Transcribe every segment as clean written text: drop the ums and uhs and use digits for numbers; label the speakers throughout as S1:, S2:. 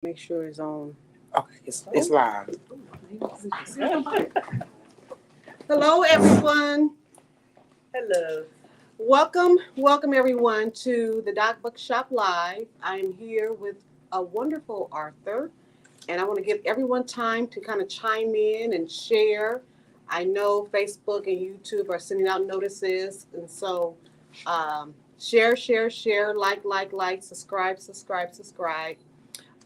S1: Make sure it's on.
S2: Okay, it's live.
S1: Hello, everyone.
S3: Hello.
S1: Welcome everyone to the Doc Bookshop Live. I'm here with a wonderful Arthur, and I want to give everyone time to kind of chime in and share. I know Facebook and YouTube are sending out notices, and so share, like, subscribe.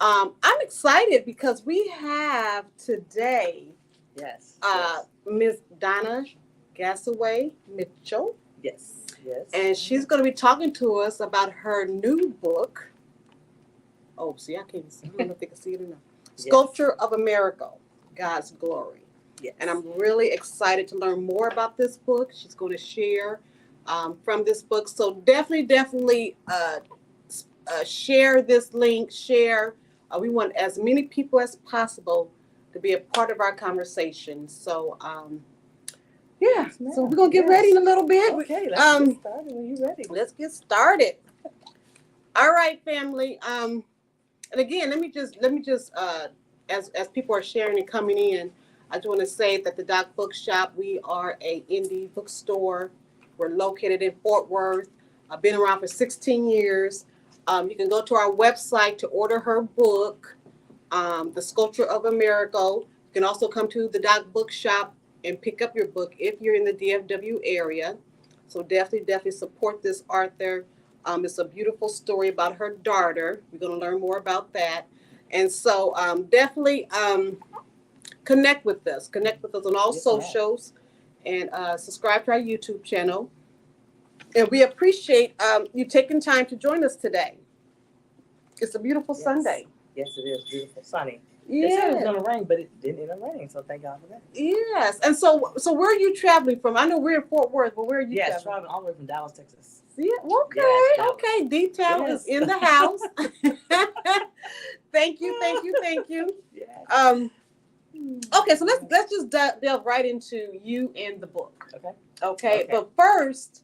S1: I'm excited because we have today
S3: Yes.
S1: Miss Dona Gassaway Mitchell,
S3: Yes. Yes.
S1: and she's going to be talking to us about her new book. Oh, see, I can't see. I don't know if they can see it or not. Sculpture of a Miracle, God's Glory.
S3: Yes.
S1: And I'm really excited to learn more about this book. She's going to share from this book. So definitely share this link, share. We want as many people as possible to be a part of our conversation. So, yeah. So we're going to get ready in a little bit.
S3: Okay, let's get started when you're ready.
S1: Let's get started. All right, family. And again, let me just as people are sharing and coming in, I just want to say that the Doc Bookshop, we are a indie bookstore. We're located in Fort Worth. I've been around for 16 years. You can go to our website to order her book, The Sculpture of a Miracle. You can also come to the Doc Bookshop and pick up your book if you're in the DFW area. So definitely support this Arthur. It's a beautiful story about her daughter. We're going to learn more about that. And so definitely connect with us. Connect with us on all socials and subscribe to our YouTube channel. And we appreciate you taking time to join us today. It's a beautiful Sunday.
S3: Yes, it is beautiful, sunny.
S1: Yeah.
S3: They said it was going to rain, but it didn't end up raining, so thank God for that.
S1: Yes. And so where are you traveling from? I know we're in Fort Worth, but where are you
S3: traveling?
S1: traveling
S3: All the way from Dallas, Texas.
S1: Yeah. Okay.
S3: Yes,
S1: okay. Detail is in the house. Thank you.
S3: Yes.
S1: Okay, so let's just delve right into you and the book. Okay. But first,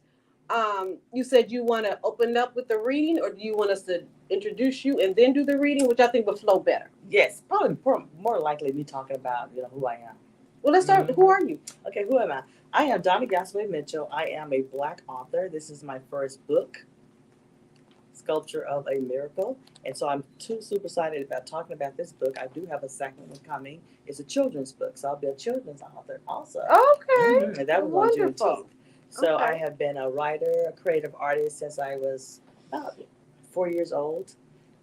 S1: you said you want to open up with the reading, or do you want us to introduce you and then do the reading, which I think would flow better?
S3: Yes, probably more likely me talking about who I am.
S1: Well, let's start. Who are you?
S3: Okay, who am I? I am Dona Gassaway Mitchell. I am a Black author. This is my first book, Sculpture of a Miracle. And so I'm super excited about talking about this book. I do have a second one coming. It's a children's book, so I'll be a children's author also.
S1: Okay.
S3: And that was on June 10th. So
S1: okay.
S3: I have been a writer, a creative artist since I was about 4 years old.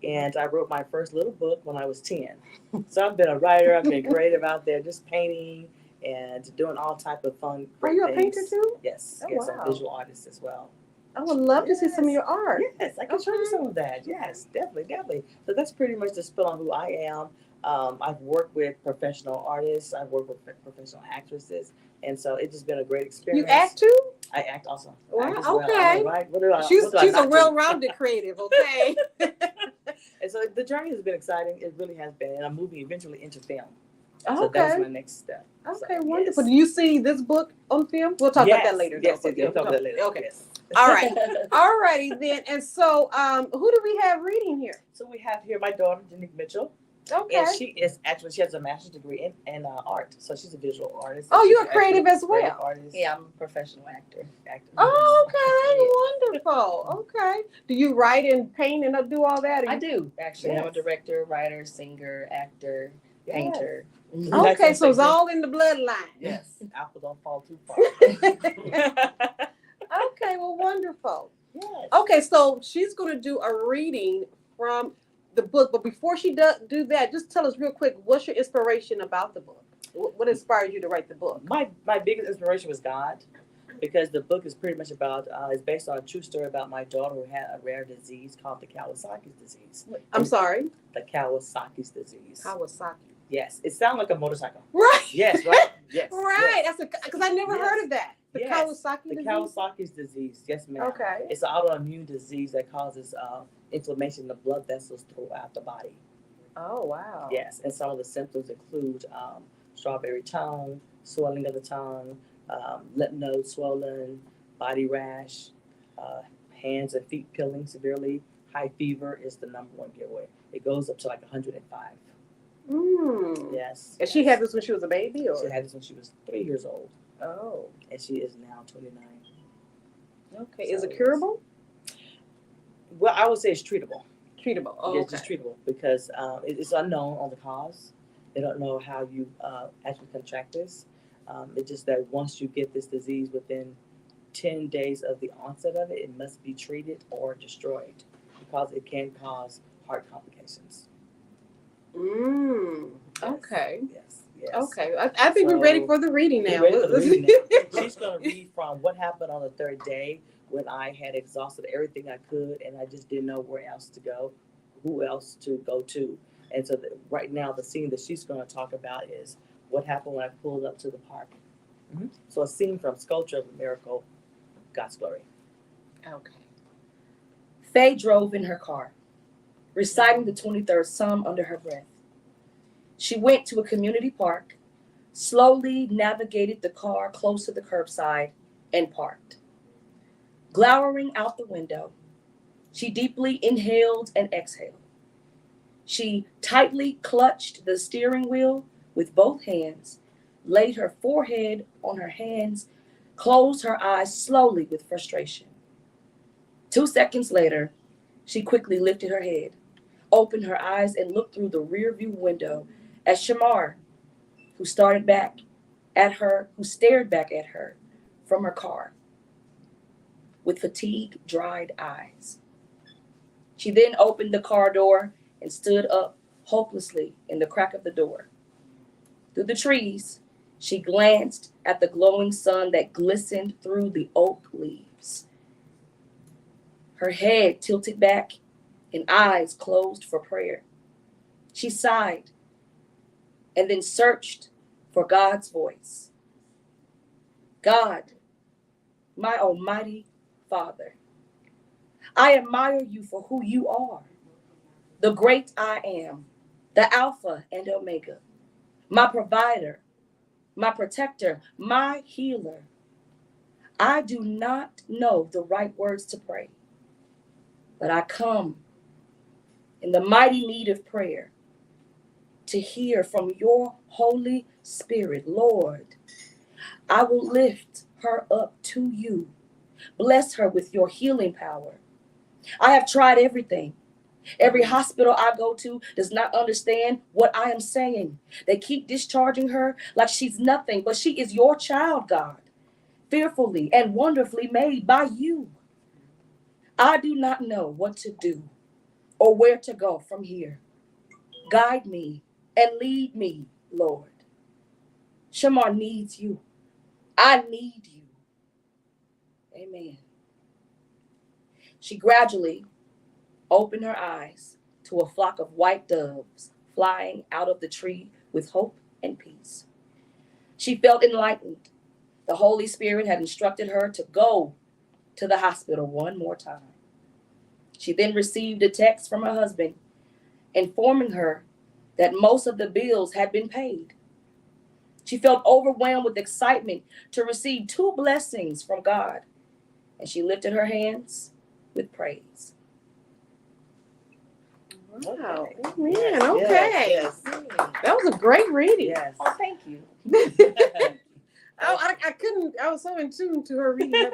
S3: And I wrote my first little book when I was 10. So I've been a writer. I've been creative out there, just painting and doing all type of fun.
S1: Are you
S3: things.
S1: A painter too?
S3: Yes.
S1: Oh,
S3: yes,
S1: wow.
S3: I'm a visual artist as well.
S1: I would love to see some of your art.
S3: Yes, I can show you some of that. Yes, definitely. So that's pretty much the spill on who I am. I've worked with professional artists. I've worked with professional actresses. And so it's just been a great experience.
S1: You act too?
S3: I act also.
S1: Wow,
S3: act as well.
S1: okay.
S3: Right?
S1: She's a well-rounded creative, okay?
S3: And so the journey has been exciting. It really has been. And I'm moving eventually into film.
S1: Okay.
S3: So that's my next step.
S1: Okay,
S3: so,
S1: wonderful.
S3: Yes.
S1: Do you see this book on film? We'll talk about that later.
S3: Yes, we'll talk about that later.
S1: Okay.
S3: Yes.
S1: All right. All righty then. And so who do we have reading here?
S3: So we have here my daughter, Janique Mitchell.
S1: Okay.
S3: And she has a master's degree in art. So she's a visual artist.
S1: Oh, you're a creative as well.
S3: Creative artist.
S4: Yeah, I'm a professional actor.
S1: Oh, okay. Wonderful. Okay. Do you write and paint and do all that?
S4: I do, actually.
S3: Yes.
S4: I'm a director, writer, singer, actor, painter.
S1: Okay, so it's all in the bloodline.
S3: Yes. Apple don't fall too far.
S1: Okay, well, wonderful.
S3: Yes.
S1: Okay, so she's going to do a reading from the book, but before she do that, just tell us real quick, what's your inspiration about the book? What inspired you to write the book?
S3: My biggest inspiration was God, because the book is pretty much about, it's based on a true story about my daughter who had a rare disease called the Kawasaki's disease.
S1: I'm sorry?
S3: The Kawasaki's disease.
S1: Kawasaki.
S3: Yes, it sounds like a motorcycle.
S1: Right.
S3: Yes, right? Yes.
S1: Right.
S3: Yes.
S1: That's because I never heard of that. The Kawasaki
S3: the
S1: disease?
S3: Kawasaki's disease. Yes, ma'am.
S1: Okay.
S3: It's an autoimmune disease that causes inflammation in the blood vessels throughout the body.
S1: Oh, wow.
S3: Yes, and some of the symptoms include strawberry tongue, swelling of the tongue, lymph nodes swollen, body rash, hands and feet peeling severely. High fever is the number one giveaway. It goes up to like 105. Yes.
S1: And she had this when she was a baby, or?
S3: She had this when she was 3 years old,
S1: Oh,
S3: and she is now 29.
S1: okay.
S3: So
S1: Is it curable?
S3: Well, I would say it's treatable.
S1: Treatable. Oh,
S3: It's just treatable because it's unknown on the cause. They don't know how you actually contract this. It's just that once you get this disease within 10 days of the onset of it, it must be treated or destroyed because it can cause heart complications.
S1: Okay.
S3: Yes. Yes.
S1: Okay. I think we're ready for the reading now.
S3: We're ready for the reading now. She's going to read from what happened on the third day when I had exhausted everything I could and I just didn't know where else to go, who else to go to. And so right now the scene that she's going to talk about is what happened when I pulled up to the park. So a scene from Sculpture of a Miracle, God's Glory.
S1: Okay.
S4: Faye drove in her car, reciting the 23rd Psalm under her breath. She went to a community park, slowly navigated the car close to the curbside, and parked. Glowering out the window, she deeply inhaled and exhaled. She tightly clutched the steering wheel with both hands, laid her forehead on her hands, closed her eyes slowly with frustration. 2 seconds later, she quickly lifted her head, opened her eyes, and looked through the rearview window at Shamar, who stared back at her from her car with fatigue-dried eyes. She then opened the car door and stood up hopelessly in the crack of the door. Through the trees, she glanced at the glowing sun that glistened through the oak leaves. Her head tilted back and eyes closed for prayer. She sighed and then searched for God's voice. God, my almighty Father, I admire you for who you are, the great I am, the Alpha and Omega, my provider, my protector, my healer. I do not know the right words to pray, but I come in the mighty need of prayer to hear from your Holy Spirit. Lord, I will lift her up to you. Bless her with your healing power. I have tried everything. Every hospital I go to does not understand what I am saying. They keep discharging her like she's nothing, but she is your child, God, fearfully and wonderfully made by you. I do not know what to do or where to go from here. Guide me and lead me, Lord. Shamar needs you. I need you. Amen. She gradually opened her eyes to a flock of white doves flying out of the tree with hope and peace. She felt enlightened. The Holy Spirit had instructed her to go to the hospital one more time. She then received a text from her husband informing her that most of the bills had been paid. She felt overwhelmed with excitement to receive 2 blessings from God, and she lifted her hands with praise.
S1: Wow.
S3: Okay.
S1: Man, okay.
S3: Yes.
S1: That was a great reading.
S3: Yes.
S4: Oh, thank you.
S1: I couldn't, I was so in tune to her reading.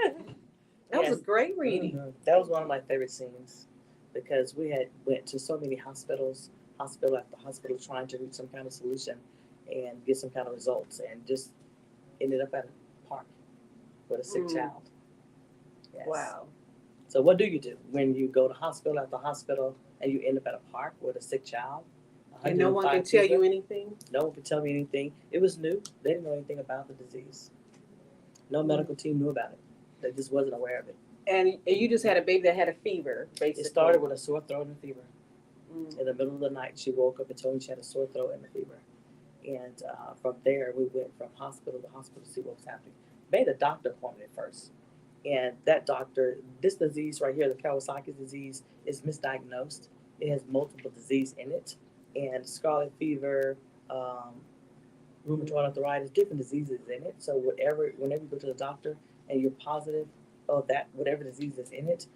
S1: That was a great reading.
S3: That was one of my favorite scenes because we had went to so many hospital after hospital, trying to reach some kind of solution and get some kind of results, and just ended up at a park with a sick child. Yes.
S1: Wow.
S3: So what do you do when you go to hospital after hospital and you end up at a park with a sick child?
S1: And no one can tell you anything?
S3: No one could tell me anything. It was new. They didn't know anything about the disease. No medical team knew about it. They just wasn't aware of it.
S1: And you just had a baby that had a fever, basically.
S3: It started with a sore throat and a fever. In the middle of the night, she woke up and told me she had a sore throat and a fever. And from there, we went from hospital to hospital to see what was happening. Made a doctor appointment first. And that doctor, this disease right here, the Kawasaki disease, is misdiagnosed. It has multiple disease in it. And scarlet fever, rheumatoid arthritis, different diseases in it. So whenever you go to the doctor and you're positive of that, whatever disease is in it,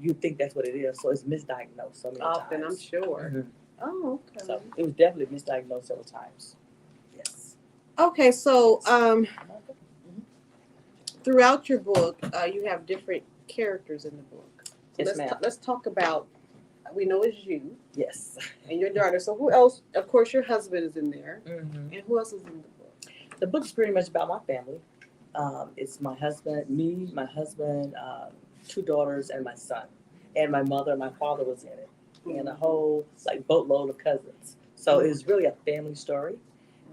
S3: you think that's what it is. So it's misdiagnosed so many
S1: Often,
S3: times.
S1: I'm sure. Oh, okay.
S3: So it was definitely misdiagnosed several times. Yes.
S1: Okay, so throughout your book, you have different characters in the book. So
S3: Yes, ma'am.
S1: let's talk about. We know it's you
S3: Yes.
S1: and your daughter. So who else? Of course, your husband is in there,
S3: Mm-hmm.
S1: and who else is in the book?
S3: The book is pretty much about my family. It's my husband, me, my husband, 2 daughters, and my son. And my mother and my father was in it. And a whole like boatload of cousins. So it was really a family story.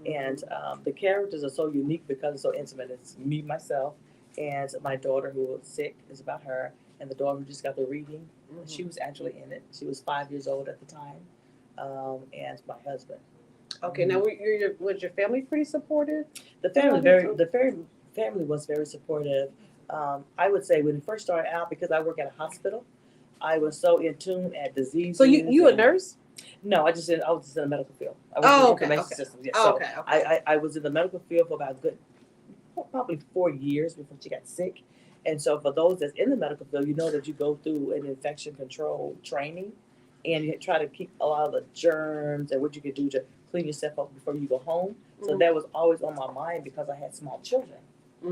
S3: And the characters are so unique because it's so intimate. It's me, myself, and my daughter who was sick is about her. And the daughter who just got the reading, she was actually in it. She was 5 years old at the time. And my husband.
S1: Okay, now was your family pretty supportive?
S3: The family was very supportive. I would say when it first started out, because I work at a hospital, I was so in tune at diseases.
S1: So you a nurse?
S3: No, I was just in the medical field. I was
S1: Oh,
S3: in the
S1: okay,
S3: information
S1: okay.
S3: systems. Yes.
S1: Oh,
S3: So
S1: okay.
S3: I was in the medical field for about probably 4 years before she got sick. And so for those that's in the medical field, you know that you go through an infection control training and you try to keep a lot of the germs and what you can do to clean yourself up before you go home. So that was always on my mind because I had small children.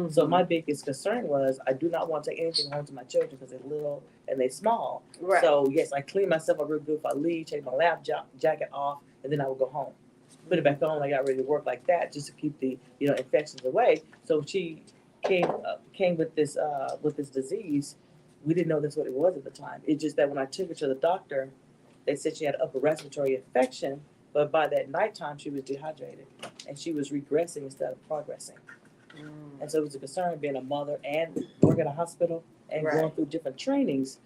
S3: So my biggest concern was I do not want to take anything home to my children because they're little and they're small.
S1: Right.
S3: So yes, I clean myself up real good if I leave, take my lab jacket off, and then I would go home. Put it back on. I got ready to work like that just to keep the infections away. So she came with this disease. We didn't know that's what it was at the time. It's just that when I took her to the doctor, they said she had upper respiratory infection. But by that nighttime, she was dehydrated and she was regressing instead of progressing. And so it was a concern being a mother and working at a hospital and going through different trainings.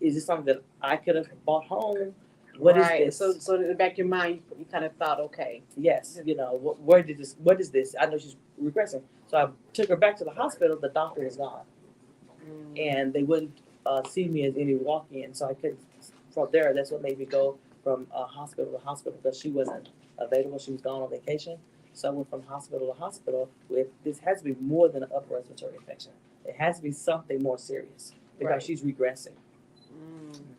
S3: Is this something that I could have brought home? What is this?
S1: So in the back of your mind, you kind of thought, okay.
S3: Yes, what is this? I know she's regressing. So I took her back to the hospital. The doctor was gone. And they wouldn't see me as any walk-in. So I couldn't, from there, that's what made me go from hospital to hospital because she wasn't available. She was gone on vacation. So I went from hospital to hospital with, this has to be more than an upper respiratory infection. It has to be something more serious because she's regressing.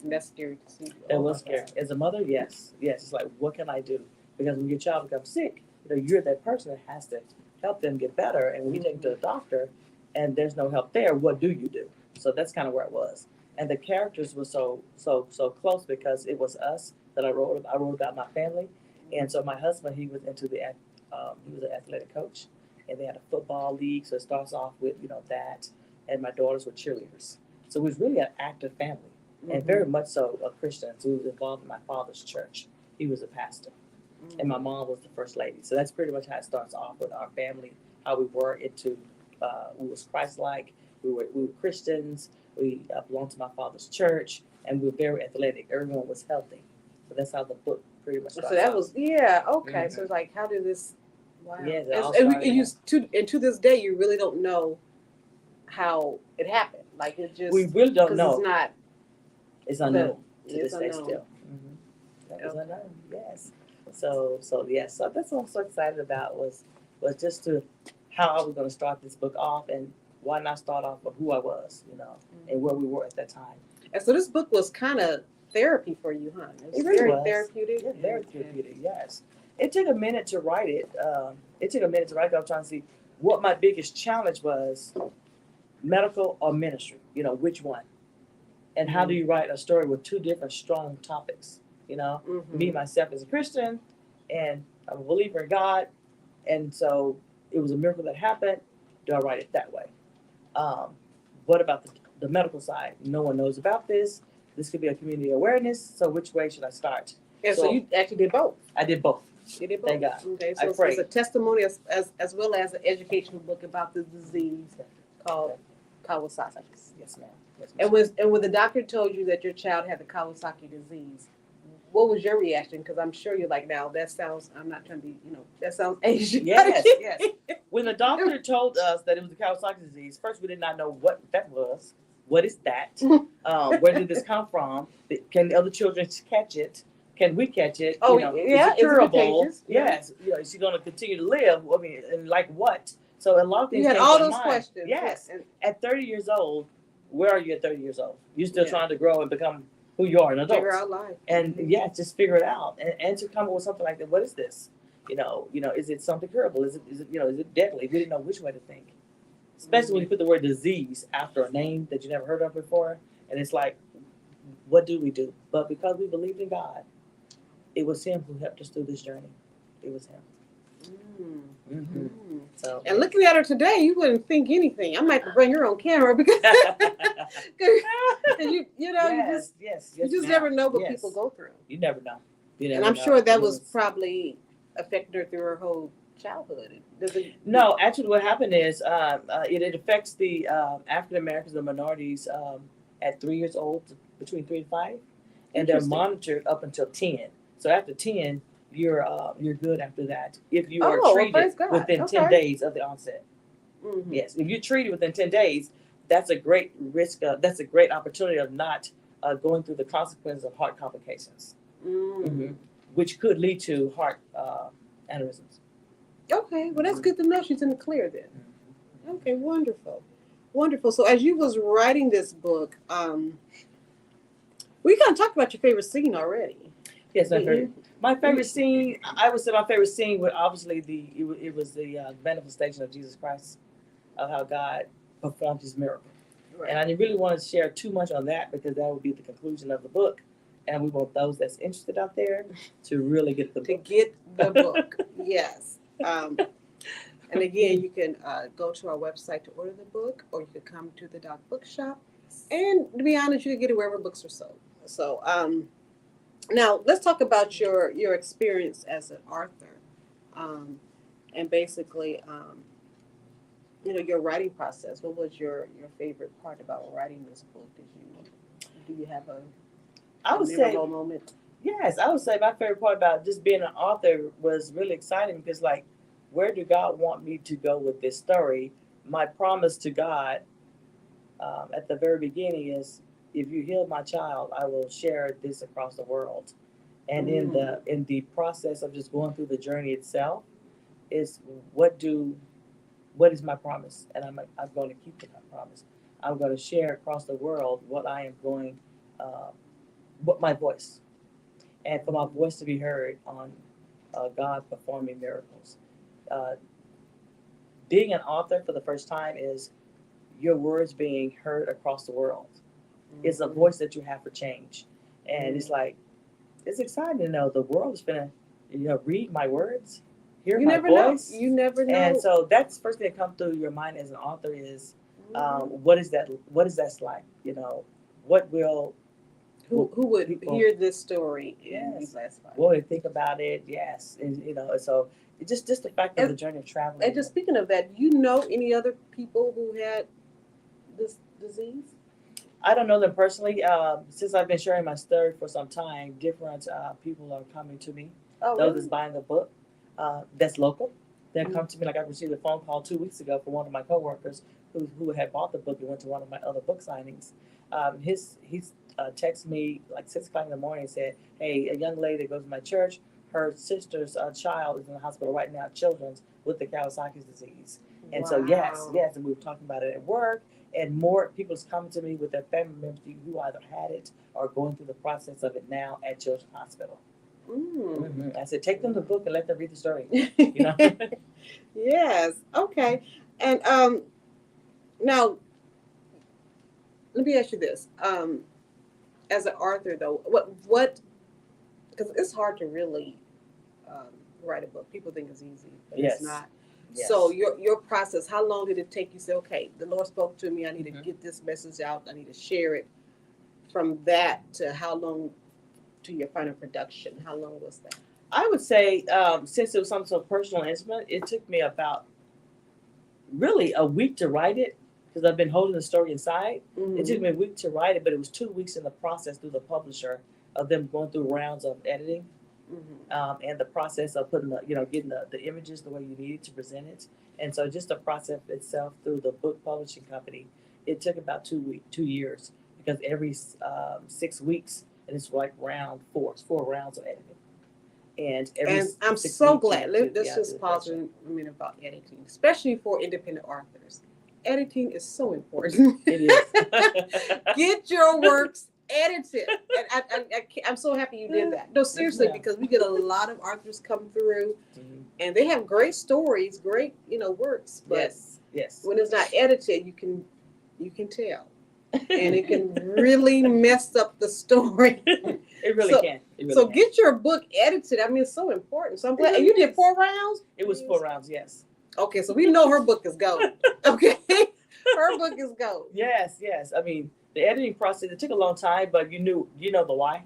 S1: That's scary to see.
S3: That was scary. As a mother, yes. It's like, what can I do? Because when your child becomes sick, you're that person that has to help them get better. And when you take them to the doctor and there's no help there, what do you do? So that's kind of where it was. And the characters were so close because it was us that I wrote about my family. And so my husband, he was into he was an athletic coach, and they had a football league. So it starts off with that, and my daughters were cheerleaders. So it was really an active family, and very much so a Christian. So he was involved in my father's church. He was a pastor, and my mom was the first lady. So that's pretty much how it starts off with our family, how we were into. We was Christ-like. We were Christians. We belonged to my father's church, and we were very athletic. Everyone was healthy. So that's how the book pretty much starts.
S1: So that was okay.
S3: Mm-hmm.
S1: So it's like, how did this? Wow.
S3: Yeah,
S1: and to this day, you really don't know how it happened. Like it just.
S3: We really don't know.
S1: It's not.
S3: It's unknown to
S1: It's
S3: this day
S1: unknown.
S3: still. That was unknown. Yes. So yes. So that's what I'm so excited about was just to how I was going to start this book off and why not start off with who I was, and where we were at that time.
S1: And so this book was kind of therapy for you, huh?
S3: It really
S1: very
S3: was.
S1: therapeutic.
S3: Yeah, very therapeutic. Yes. It took a minute to write it. I'm trying to see what my biggest challenge was: medical or ministry. Which one? And how do you write a story with 2 different strong topics? Me myself as a Christian, and I'm a believer in God, and so it was a miracle that happened. Do I write it that way? What about the medical side? No one knows about this. This could be a community awareness. So which way should I start?
S1: And so you actually did both.
S3: I did both.
S1: You did both.
S3: Thank God.
S1: Okay,
S3: I
S1: so
S3: prayed.
S1: it's a testimony as well as an educational book about the disease called Kawasaki.
S3: Yes, ma'am.
S1: And when the doctor told you that your child had the Kawasaki disease, what was your reaction? Because I'm sure you're like, now that sounds, I'm not trying to be, that sounds Asian.
S3: Yes. When the doctor told us that it was the Kawasaki disease, first we did not know what that was. What is that? Where did this come from? Can other children catch it? Can we catch it?
S1: Oh,
S3: Is
S1: yeah,
S3: it curable?
S1: contagious?
S3: Yes. Is she going to continue to live? I mean, and like what? So a lot of things.
S1: You had
S3: came
S1: all
S3: to
S1: those
S3: mind.
S1: questions.
S3: Yes.
S1: And
S3: At 30 years old, where are you at 30 years old? You're still trying to grow and become who you are, an adult.
S1: Figure out life.
S3: And yeah, just figure it out, and to come up with something like that. What is this? Is it something curable? Is it is it deadly? We didn't know which way to think. Especially when you put the word disease after a name that you never heard of before, and it's like, what do we do? But because we believed in God, it was Him who helped us through this journey. It was Him.
S1: Mm.
S3: So
S1: And looking at her today, you wouldn't think anything. I might have to bring her on camera because you
S3: yes,
S1: you just
S3: ma'am.
S1: never know what
S3: Yes.
S1: people go through.
S3: You never know. You never
S1: And I'm
S3: know.
S1: sure that
S3: It
S1: was probably affecting her through her whole childhood.
S3: No, actually, what happened is it affects the African Americans and minorities at 3 years old, between 3 and 5, and they're
S1: Interesting.
S3: monitored up until 10. So after 10, you're good after that if you are
S1: Oh, well,
S3: treated
S1: praise God.
S3: within 10
S1: Okay.
S3: days of the onset.
S1: Mhm.
S3: Yes, if you're treated within 10 days, that's a great risk. That's a great opportunity of not going through the consequences of heart complications,
S1: Mm.
S3: which could lead to heart aneurysms.
S1: Okay, well that's good to know. She's in the clear then. Okay, wonderful, wonderful. So as you was writing this book, we kind of talked about your favorite scene already.
S3: Yes, my
S1: Mhm.
S3: favorite. My favorite scene, I would say my favorite scene was obviously it was the manifestation of Jesus Christ, of how God performed His miracle.
S1: Right.
S3: And I didn't really want to share too much on that because that would be the conclusion of the book. And we want those that's interested out there to really get the
S1: To
S3: book.
S1: get the book, yes. And again, you can go to our website to order the book, or you could come to the Doc Bookshop. And to be honest, you can get it wherever books are sold. So now let's talk about your experience as an author, and basically, your writing process. What was your favorite part about writing this book? Do you have a
S3: I would say,
S1: memorable moment?
S3: yes, I would say my favorite part about just being an author was really exciting because, like, where do God want me to go with this story? My promise to God at the very beginning is, if you heal my child, I will share this across the world. And in the process of just going through the journey itself, is what is my promise? And I'm going to keep to my promise. I'm going to share across the world what I am going, what my voice, and for my voice to be heard on God performing miracles. Being an author for the first time is your words being heard across the world. It's a voice that you have for change, and it's like, it's exciting to know the world is gonna, read my words, hear my voice.
S1: You never know.
S3: And so that's the first thing that comes through your mind as an author is, what is that like? What will
S1: who would
S3: people
S1: hear this story in
S3: Yes.
S1: these last 5
S3: what would think about it? Yes, and so it's just the fact of the journey of traveling.
S1: And just speaking of that, you know any other people who had this disease?
S3: I don't know them personally. Since I've been sharing my story for some time, different people are coming to me.
S1: Oh,
S3: Those
S1: really?
S3: that's buying the book, that's local. They come to me. Like I received a phone call 2 weeks ago from one of my coworkers who had bought the book and went to one of my other book signings. He's texted me like 6 o'clock in the morning and said, "Hey, a young lady that goes to my church, her sister's child is in the hospital right now, children's with the Kawasaki's disease." And so yes, and we were talking about it at work. And more people's coming to me with their family members who either had it or going through the process of it now at Children's Hospital. I said, take them the book and let them read the story.
S1: Yes. Okay. And now, let me ask you this: as an author, though, what? Because it's hard to really write a book. People think it's easy, but
S3: Yes.
S1: it's not.
S3: Yes.
S1: So your process, how long did it take you to say, okay, the Lord spoke to me, I need to get this message out, I need to share it, from that to how long to your final production? How long was that?
S3: I would say, since it was something so personal and intimate, it took me about really a week to write it because I've been holding the story inside. It took me a week to write it, but it was 2 weeks in the process through the publisher of them going through rounds of editing. And the process of putting getting the images the way you needed to present it. And so just the process itself through the book publishing company, it took about 2 years because every 6 weeks, and it's like round 4, 4 rounds of editing. And
S1: I'm so glad. Let's just pause a minute about editing, especially for independent authors. Editing is so important.
S3: It is.
S1: Get your works edited. And I'm so happy you did that. No, seriously,
S3: Yeah.
S1: because we get a lot of authors come through, and they have great stories, great works. But
S3: Yes.
S1: when it's not edited, you can tell, and it can really mess up the story.
S3: It really
S1: So-
S3: can. It really
S1: So
S3: can.
S1: get your book edited. I mean, it's so important. So I'm glad.
S3: It
S1: And you
S3: really
S1: did
S3: is.
S1: 4 rounds.
S3: It was 4 rounds. Yes.
S1: Okay, so we know her book is gold. Okay, her book is gold.
S3: Yes. I mean, the editing process, it took a long time, but you know the why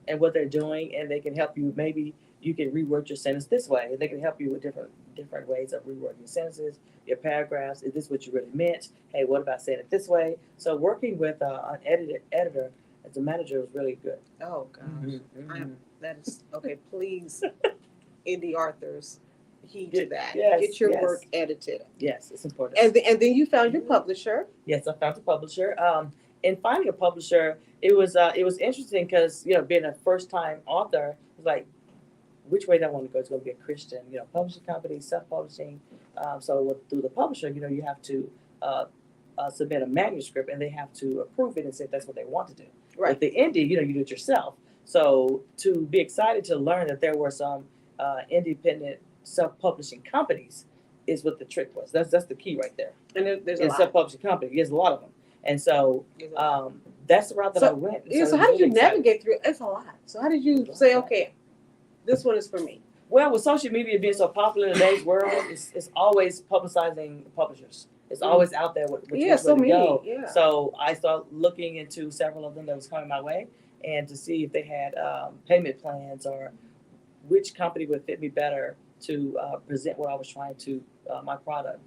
S3: and what they're doing, and they can help you. Maybe you can reword your sentence this way. They can help you with different ways of rewording sentences, your paragraphs. Is this what you really meant? Hey, what about saying it this way? So working with an editor as a manager was really good.
S1: Oh gosh,
S3: Mm-hmm.
S1: that is okay. Please, indie authors, heed to that.
S3: Yes,
S1: Get your
S3: yes.
S1: work edited.
S3: Yes, it's important.
S1: And then you found your publisher.
S3: Yes, I found a publisher. In finding a publisher, it was interesting because being a first time author, it was like, which way do I want to go? It's going to be a Christian, publishing company, self publishing. Through the publisher, you have to submit a manuscript, and they have to approve it and say that's what they want to do.
S1: Right.
S3: With the indie, you do it yourself. So to be excited to learn that there were some independent self publishing companies is what the trick was. That's the key right there.
S1: And there's a
S3: It's a
S1: lot.
S3: publishing company. There's a lot of them. And so
S1: There's a lot.
S3: that's the route that
S1: So-
S3: I went.
S1: Yeah, so
S3: I
S1: how
S3: was
S1: did you
S3: really excited.
S1: navigate through it? It's a lot. So how did you say, okay, this one is for me?
S3: Well, with social media being so popular in today's world, it's always publicizing publishers. It's always out there with
S1: Yeah,
S3: which
S1: so
S3: way to
S1: many.
S3: go.
S1: Yeah.
S3: So I started looking into several of them that was coming my way, and to see if they had payment plans or which company would fit me better to present what I was trying to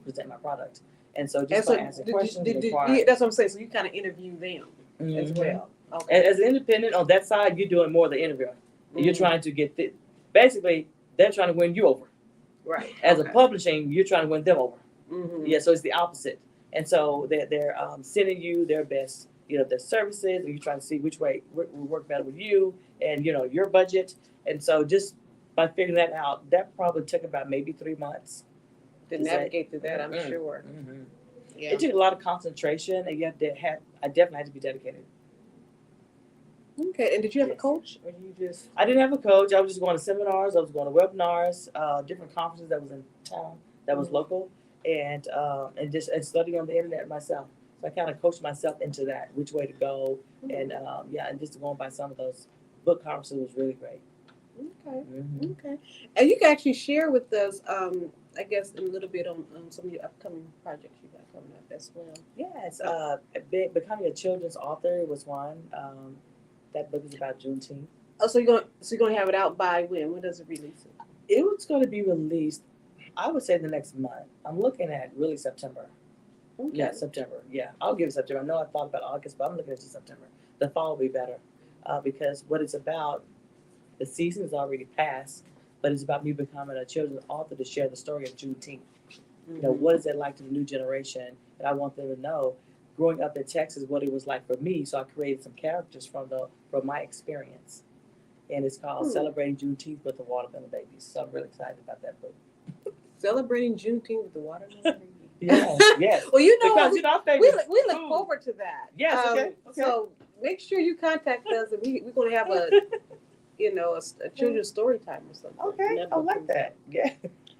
S3: present my product. And so just by asking questions and inquiring.
S1: that's what I'm saying. So you kind of interview them as
S3: Mhm.
S1: well.
S3: And
S1: Okay.
S3: as an independent on that side, you're doing more of the interviewing. You're
S1: Mhm.
S3: trying to get basically they're trying to win you over.
S1: Right.
S3: As
S1: Okay.
S3: a publishing, you're trying to win them over.
S1: Mhm.
S3: Yeah, so it's the opposite. And so they're sending you their best, their services, and you're trying to see which way will work better with you and your budget. And so just by figuring that out, that probably took about maybe 3 months.
S1: To
S3: to say-
S1: navigate through that, I'm
S3: Mhm.
S1: sure.
S3: Mm-hmm.
S1: Yeah.
S3: It took a lot of concentration, and I definitely had to be dedicated.
S1: Okay. And did you have a
S3: Yes.
S1: coach, or you just?
S3: I didn't have a coach. I was just going to seminars. I was going to webinars, different conferences that was in town, that was local, and studying on the internet myself. So I kind of coached myself into that, which way to go, and and just going by some of those book conferences was really great.
S1: Okay.
S3: Mm-hmm.
S1: Okay. And you can actually share with us, I guess, a little bit on some of your upcoming projects you got coming up as well.
S3: Yes, becoming a children's author was one. That book is about Juneteenth.
S1: Oh, so you're gonna have it out by when? When does it release?
S3: It was going to be released, I would say, the next month. I'm looking at really September.
S1: Okay.
S3: Yeah, September. Yeah, I'll give it September. I know I thought about August, but I'm looking at September. The fall will be better because what it's about, the season is already passed, but it's about me becoming a children's author to share the story of Juneteenth. What is it like to the new generation? And I want them to know, growing up in Texas, what it was like for me. So I created some characters from my experience. And it's called Celebrating Juneteenth with the Watermelon Babies. So I'm really excited about that book.
S1: Celebrating Juneteenth with the watermelon.
S3: Yes.
S1: Well,
S3: Because our favorite
S1: we look
S3: food.
S1: forward to that.
S3: Yes, okay.
S1: So make sure you contact us, and we're going to have a children's story time or something.
S3: Okay,
S1: when
S3: I
S1: book
S3: like
S1: comes
S3: that. Yeah.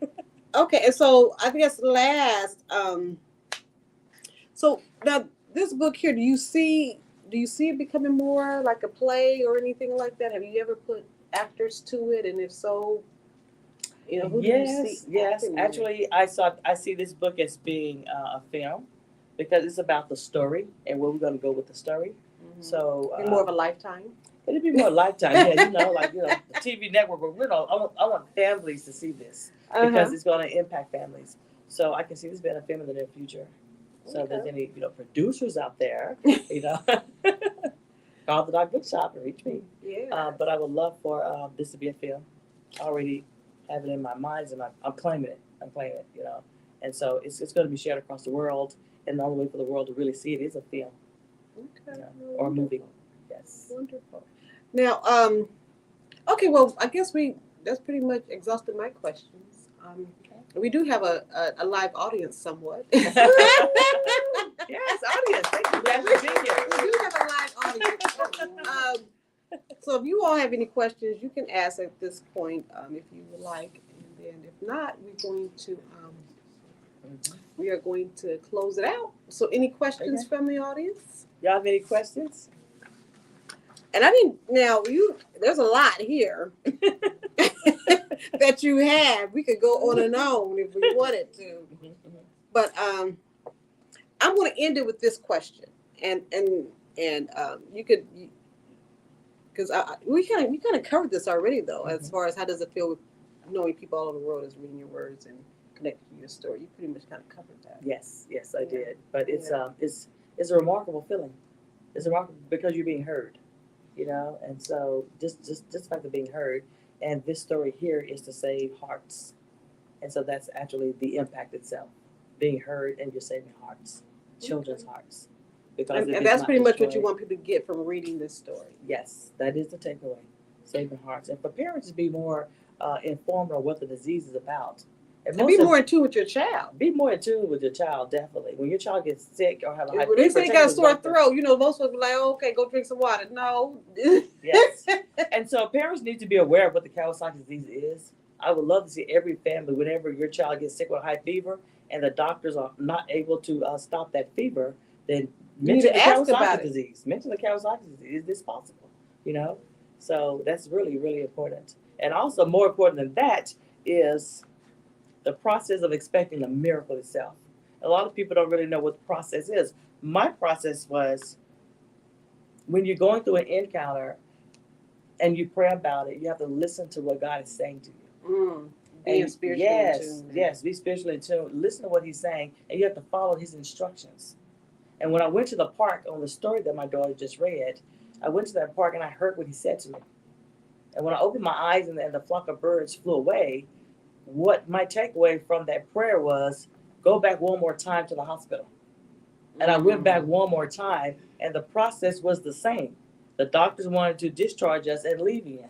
S1: out. Okay, and so I guess last, so now this book here, do you see it becoming more like a play or anything like that? Have you ever put actors to it, and if so, who do you see?
S3: Yes.
S1: acting in it?
S3: Actually, I see this book as being a film because it's about the story and where we're going to go with the story.
S1: Mhm.
S3: So
S1: Be more of a lifetime.
S3: it'll be more Lifetime. Yeah, the TV network. But I want families to see this because it's going to impact families. So I can see this being a film in the near future. So if there's any producers out there, call the Dog Bookshop and reach me.
S1: Yeah.
S3: But I would love for this to be a film. I already have it in my mind, and I'm claiming it. And so it's going to be shared across the world, and the only way for the world to really see it is a film
S1: Okay.
S3: or a movie. Yes.
S1: Wonderful. Now, okay, well, I guess that's pretty much exhausted my questions. We do have a live audience somewhat.
S3: Yes, audience. Thank you guys for being here.
S1: We do have a live audience. So if you all have any questions, you can ask at this point if you would like. And then if not, we are going to close it out. So any questions from the audience?
S3: Y'all have any questions?
S1: And I didn't, there's a lot here that you have. We could go on and on if we wanted to. But I'm going to end it with this question. And you could, because we kind of covered this already, though, as far as how does it feel with knowing people all over the world is reading your words and connecting to your story. You pretty much kind of covered that.
S3: Yes, I did. But it's a remarkable feeling. It's remarkable because you're being heard, and so just the fact of being heard. And this story here is to save hearts, and so that's actually the impact itself, being heard and you're saving hearts, children's hearts. Because
S1: and that's pretty much what you want people to get from reading this story.
S3: Yes, that is the takeaway, saving hearts, and for parents to be more informed on what the disease is about.
S1: And be more in tune with your child.
S3: Be more in tune with your child, definitely. When your child gets sick or have a
S1: hypertension, they say you got a sore throat. Most folks be like, oh, okay, go drink some water. No.
S3: Yes. And so parents need to be aware of what the Kawasaki disease is. I would love to see every family, whenever your child gets sick with a high fever and the doctors are not able to stop that fever, then mention the Kawasaki disease. Mention the Kawasaki disease. Is this possible? So that's really, really important. And also more important than that is the process of expecting a miracle itself. A lot of people don't really know what the process is. My process was when you're going through an encounter and you pray about it, you have to listen to what God is saying to you.
S1: Being spiritually in tune.
S3: Yes, be spiritually in tune. Listen to what he's saying, and you have to follow his instructions. And when I went to the park on the story that my daughter just read, I went to that park and I heard what he said to me. And when I opened my eyes and the flock of birds flew away, what my takeaway from that prayer was, go back one more time to the hospital. And I went back one more time, and the process was the same. The doctors wanted to discharge us and leave again.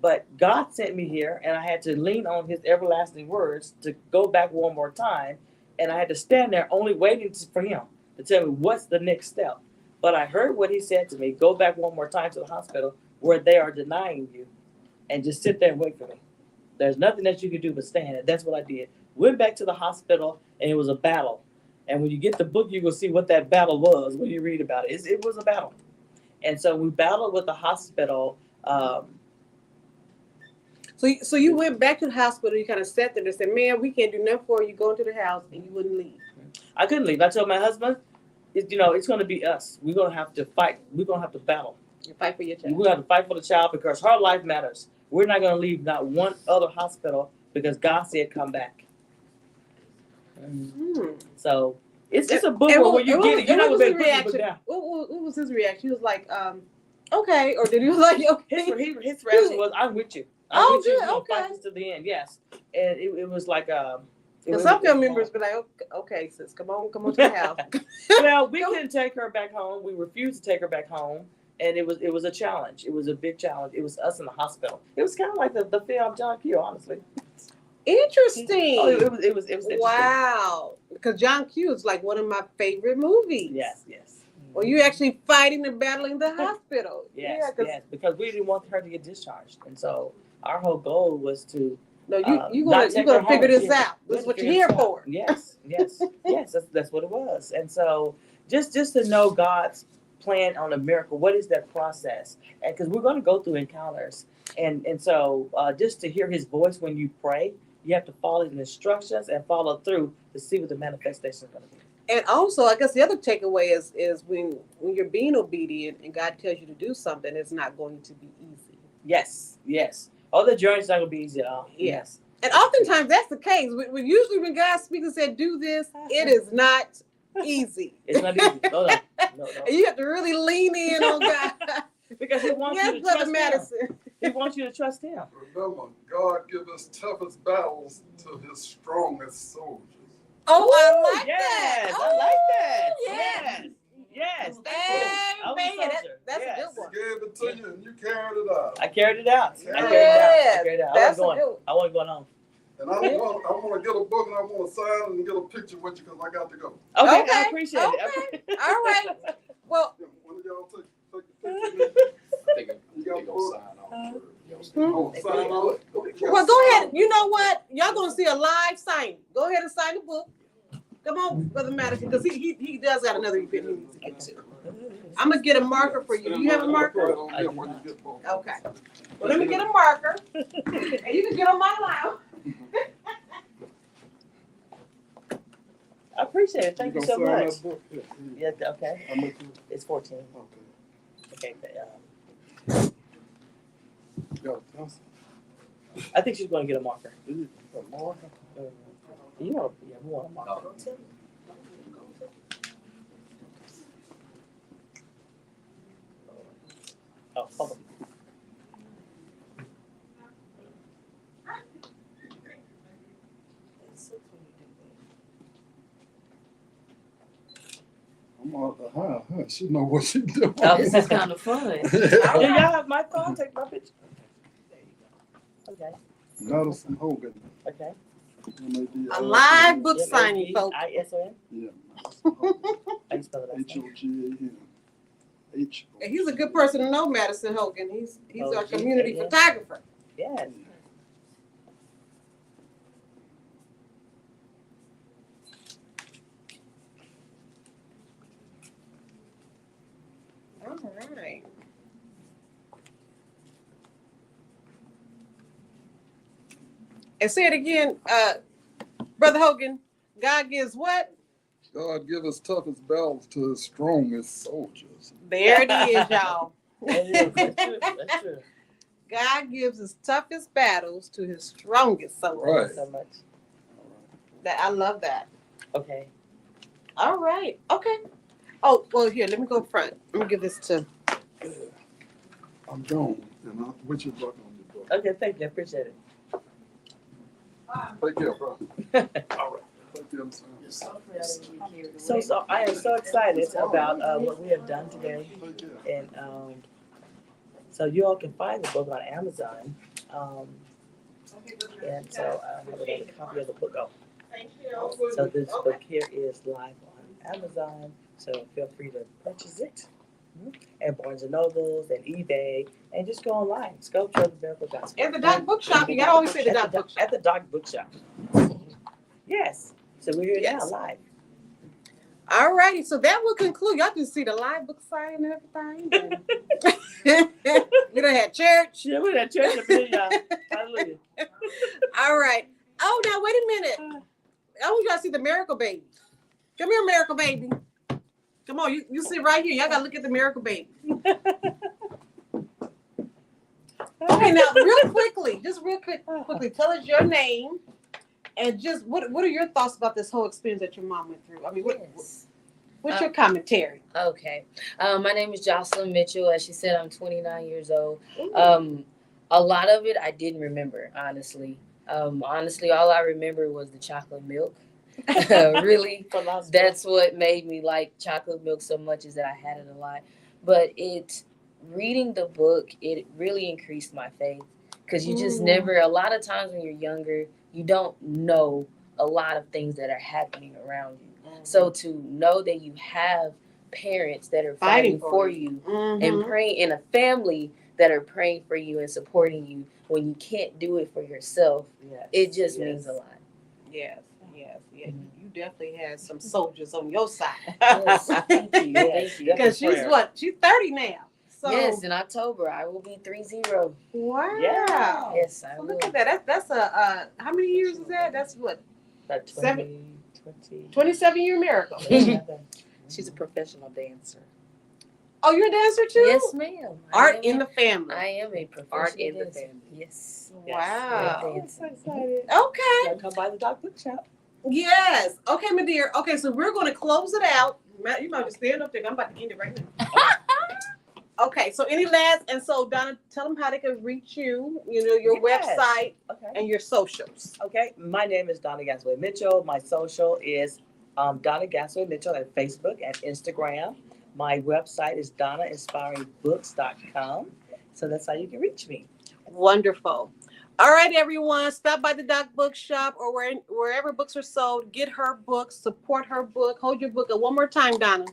S3: But God sent me here, and I had to lean on his everlasting words to go back one more time. And I had to stand there only waiting for him to tell me what's the next step. But I heard what he said to me, go back one more time to the hospital where they are denying you, and just sit there and wait for me. There's nothing that you can do but stand. And that's what I did. Went back to the hospital, and it was a battle. And when you get the book, you will see what that battle was when you read about it. It was a battle. And so we battled with the hospital.
S1: So you went back to the hospital, you kind of sat there and said, man, we can't do nothing for you. Go into the house, and you wouldn't leave.
S3: I couldn't leave. I told my husband, it's going to be us. We're going to have to fight. We're going to have to battle.
S1: You fight for your child.
S3: We're going to have to fight for the child because her life matters. We're not going to leave not one other hospital because God said come back. So it's a book where when you get it, you're not going to be able to put it down.
S1: What was his reaction? He was like, okay. Or did he was like, okay?
S3: His reaction was, I'm with you. I'm with you.
S1: Okay.
S3: Fight this to the end. Yes. And it was like
S1: some family members be like, okay, sis, come on to the house.
S3: Well, we couldn't take her back home. We refused to take her back home. And it was a challenge. It was a big challenge. It was us in the hospital. It was kind of like the film John Q, honestly.
S1: Interesting.
S3: Oh, it was interesting.
S1: Wow. Because John Q is like one of my favorite movies.
S3: Yes.
S1: Well, you're actually fighting and battling the hospital.
S3: Yes, because we didn't want her to get discharged. And so our whole goal was to
S1: you're gonna figure this out. This is what you're here for.
S3: Yes. That's what it was. And so just to know God's plan on a miracle, what is that process? And because we're going to go through encounters, and so just to hear his voice when you pray, you have to follow his instructions and follow through to see what the manifestation is going to be.
S1: And also, I guess the other takeaway is when you're being obedient and God tells you to do something, it's not going to be easy.
S3: Yes. Oh, the journey's not going to be easy at all.
S1: Yes. And oftentimes that's the case. Usually when God speaks and said, do this, it is not easy.
S3: It's not easy. No.
S1: And you have to really lean in on God.
S3: Because he wants you to trust him. He wants you to trust him.
S5: Remember, God gives us toughest battles to his strongest soldiers.
S1: Oh, I like
S3: that.
S1: Oh,
S3: I like that.
S1: Yes.
S3: Yes.
S1: That's a good one.
S5: He gave it to you and you carried it out.
S3: I carried it out.
S1: Yes.
S3: I wasn't going home.
S5: And I want to get a book and I want to sign and get a picture with you because I got to go.
S3: Okay,
S1: Okay,
S3: I appreciate it.
S1: All right. Well,
S5: One of y'all take a picture.
S2: I think
S5: You
S2: they
S5: got
S2: gonna
S5: book?
S2: sign on first.
S5: Oh, sign on it.
S1: well, go ahead. You know what? Y'all gonna see a live signing. Go ahead and sign the book. Come on, Brother Madison, because he does got another event he needs to get to. I'm gonna get a marker for you. Do you have a marker?
S5: Right on there when you get both.
S1: Okay. Well, let me get a marker, and you can get on my line.
S3: I appreciate it. Thank you so
S5: gonna sign
S3: much.
S5: that book?
S3: Yeah, okay.
S5: How much you-
S3: It's 14.
S5: Okay.
S3: Okay.
S5: Yo, that's
S3: I think she's going to get a marker.
S5: a marker.
S3: You want? Yeah, we want a marker. Oh, hold on.
S5: I'm all she know what she doing.
S3: Oh,
S4: This is kind of fun.
S3: Do y'all have my phone? Take my picture. There you go. Okay.
S5: Madison Hogan.
S3: Okay.
S1: A live book signing, folks.
S3: ISON?
S5: Yeah.
S3: How you spell it?
S5: Hogan.
S1: And he's a good person to know, Madison Hogan. He's
S3: Oh,
S1: our
S3: gee,
S1: community
S3: yeah.
S1: photographer.
S3: Yes.
S1: All right. And say it again, Brother Hogan. God gives what?
S5: God give his toughest battles to his strongest soldiers.
S1: There it is, y'all.
S3: That is. That's true. That's true.
S1: God gives his toughest battles to his strongest soldiers.
S5: Right.
S3: Thank you so much.
S1: That I love that.
S3: Okay.
S1: All right. Okay. Oh, well, here, let me go front. Let me give this to.
S5: I'm gone. And which is working on your book.
S3: Okay, thank you. I appreciate it.
S5: Take care, bro. All right. Take care, son.
S3: So I am so excited about what we have done today.
S5: Take care.
S3: And so you all can find the book on Amazon. And so I have a copy of the book. So this book here is live on Amazon. So feel free to purchase it. And Barnes and Nobles and eBay. And just go online. Sculpture of the Miracle Gospel.
S1: At the Doc Bookshop. You gotta always say the Doc Bookshop.
S3: At the Doc Bookshop. Yes. So we're here
S1: Yes.
S3: now live.
S1: All righty. So that will conclude. Y'all can see the live book sign and everything. We done had church.
S3: Yeah, we're at church up here, y'all. Hallelujah.
S1: All right. Oh, now wait a minute. I want y'all to see the miracle baby. Come here, miracle baby. Come on, you sit right here. Y'all gotta look at the miracle baby. Okay, now real quickly, tell us your name and just what are your thoughts about this whole experience that your mom went through? I mean, what's your commentary?
S4: Okay. My name is Jocelyn Mitchell. As she said, I'm 29 years old. A lot of it I didn't remember, honestly. Honestly, all I remember was the chocolate milk. Really, that's what made me like chocolate milk so much, is that I had it a lot. But reading the book, it really increased my faith, because you just never, a lot of times when you're younger, you don't know a lot of things that are happening around you. So to know that you have parents that are fighting for you and praying, in a family that are praying for you and supporting you when you can't do it for yourself, it just means a lot.
S1: Yes. You definitely had some soldiers on your side.
S4: Yes, thank you. Thank you.
S1: Because she's 30 now. So
S4: Yes, in October I will be 30.
S1: wow.
S3: Yeah.
S4: Yes, I
S1: Well,
S4: will.
S1: look at that. That's a how many years is that? That's what?
S3: About
S1: 27-year miracle.
S3: She's a professional dancer.
S1: Oh, you're a dancer too?
S4: Yes, ma'am.
S1: Art in the family.
S4: I am a professional
S3: Art in the
S4: dancer.
S3: family.
S4: Yes.
S1: Wow.
S3: I'm so excited.
S1: Okay.
S3: Y'all come by the Doc Bookshop.
S1: Yes. Okay, my dear. Okay, so we're going to close it out. Matt, you might just stand up there. I'm about to end it right now. Okay, so any last, and so Donna, tell them how they can reach you, your website
S3: Okay.
S1: and your socials.
S3: Okay. My name is Dona Gassaway Mitchell. My social is Dona Gassaway Mitchell at Facebook and Instagram. My website is DonnaInspiringBooks.com. So that's how you can reach me.
S1: Wonderful. All right, everyone. Stop by the Doc Bookshop or wherever books are sold. Get her book. Support her book. Hold your book up one more time, Donna.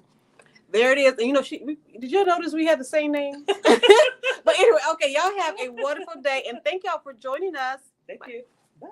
S1: There it is. And you know, did you notice we had the same name? But anyway, okay, y'all have a wonderful day. And thank y'all for joining us.
S3: Thank you. Bye.